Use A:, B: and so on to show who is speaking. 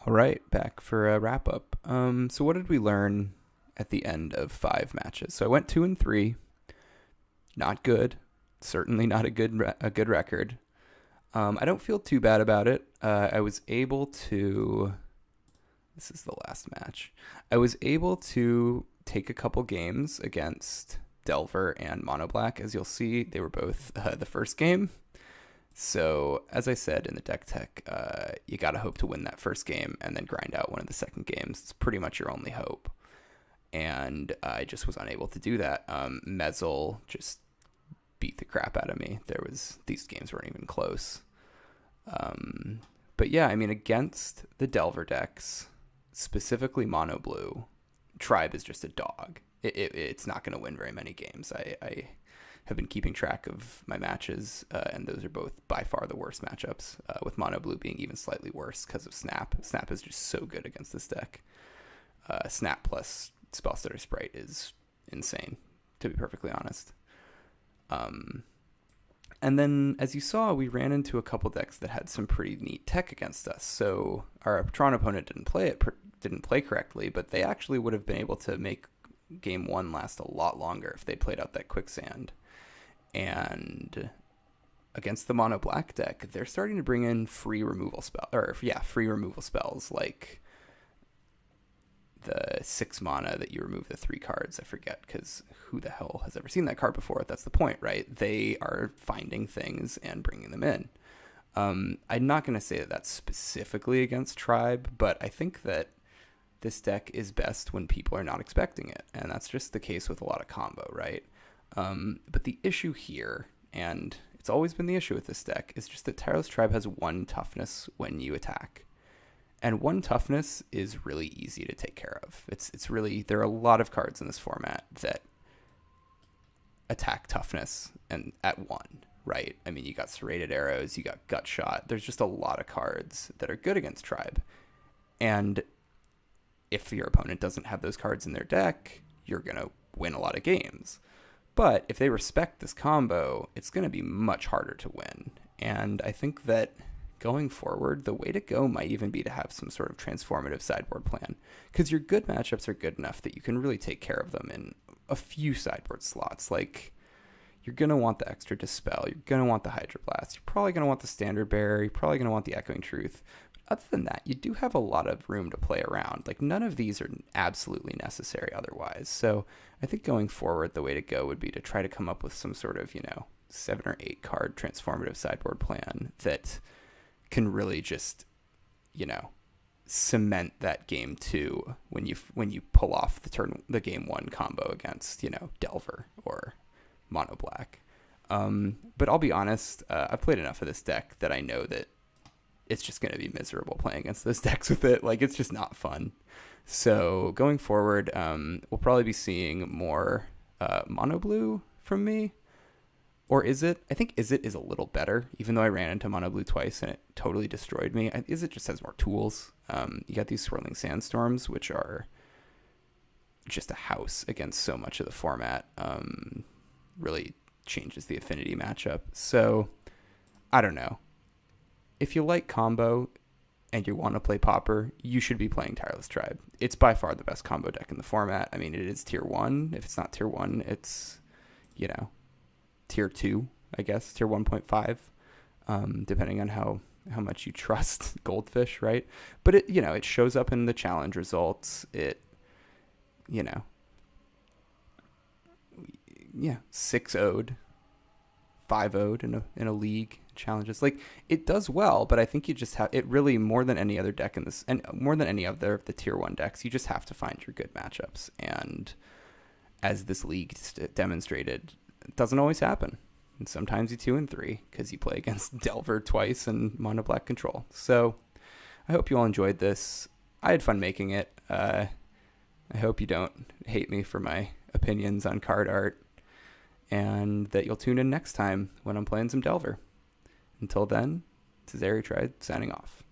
A: All right, back for a wrap up. So what did we learn at the end of 5 matches? So I went 2-3. Not good. Certainly not a good record. I don't feel too bad about it. I was able to. This is the last match. I was able to take a couple games against Delver and Mono Black. As you'll see, they were both the first game. So, as I said in the deck tech, you got to hope to win that first game and then grind out one of the second games. It's pretty much your only hope. And I just was unable to do that. Mezel just beat the crap out of me. These games weren't even close. But yeah, I mean, against the Delver decks, specifically Mono Blue, Tribe is just a dog. It's not going to win very many games. I have been keeping track of my matches, and those are both by far the worst matchups, with Mono Blue being even slightly worse because of Snap. Snap is just so good against this deck. Snap plus Spellstutter Sprite is insane, to be perfectly honest. And then, as you saw, we ran into a couple decks that had some pretty neat tech against us. So our Tron opponent didn't play correctly, but they actually would have been able to make game one last a lot longer if they played out that quicksand. And against the mono black deck, they're starting to bring in free removal spells like the 6 mana that you remove the 3 cards. I forget, because who the hell has ever seen that card before? That's the point, right? They are finding things and bringing them in. I'm not going to say that that's specifically against Tribe, but I think that this deck is best when people are not expecting it, and that's just the case with a lot of combo, right? But the issue here, and it's always been the issue with this deck, is just that Tireless Tribe has 1 toughness when you attack. And 1 toughness is really easy to take care of. It's really, there are a lot of cards in this format that attack toughness and at 1, right? I mean, you got Serrated Arrows, you got Gut Shot. There's just a lot of cards that are good against Tribe. And if your opponent doesn't have those cards in their deck, you're going to win a lot of games. But if they respect this combo, it's going to be much harder to win. And I think that going forward, the way to go might even be to have some sort of transformative sideboard plan, because your good matchups are good enough that you can really take care of them in a few sideboard slots. Like, you're going to want the extra Dispel, you're going to want the Hydroblast, you're probably going to want the Standard Bearer, you're probably going to want the Echoing Truth. Other than that, you do have a lot of room to play around. Like, none of these are absolutely necessary otherwise. So I think going forward, the way to go would be to try to come up with some sort of, 7 or 8 card transformative sideboard plan that can really just, cement that game 2 when you pull off the game 1 combo against, Delver or Mono Black. But I'll be honest, I've played enough of this deck that I know that it's just going to be miserable playing against those decks with it. Like, it's just not fun. So going forward, we'll probably be seeing more Mono Blue from me. Or is it? I think Is It is a little better, even though I ran into Mono Blue twice and it totally destroyed me. Is It just has more tools. You got these Swirling Sandstorms, which are just a house against so much of the format. Really changes the affinity matchup. So, I don't know. If you like combo and you want to play Pauper, you should be playing Tireless Tribe. It's by far the best combo deck in the format. I mean, it is tier 1. If it's not tier 1, it's, tier 2, I guess, tier 1.5, depending on how much you trust Goldfish, right? But it shows up in the challenge results. It, 6-0'd, 5-0'd in a league challenges. Like, it does well, but I think you just have it really, more than any other deck in this, and more than any other of the tier 1 decks, you just have to find your good matchups. And as this league demonstrated, it doesn't always happen. And sometimes you 2-3 because you play against Delver twice and Mono Black Control. So I hope you all enjoyed this. I had fun making it. I hope you don't hate me for my opinions on card art, and that you'll tune in next time when I'm playing some Delver. Until then, this is Tireless Tribe signing off.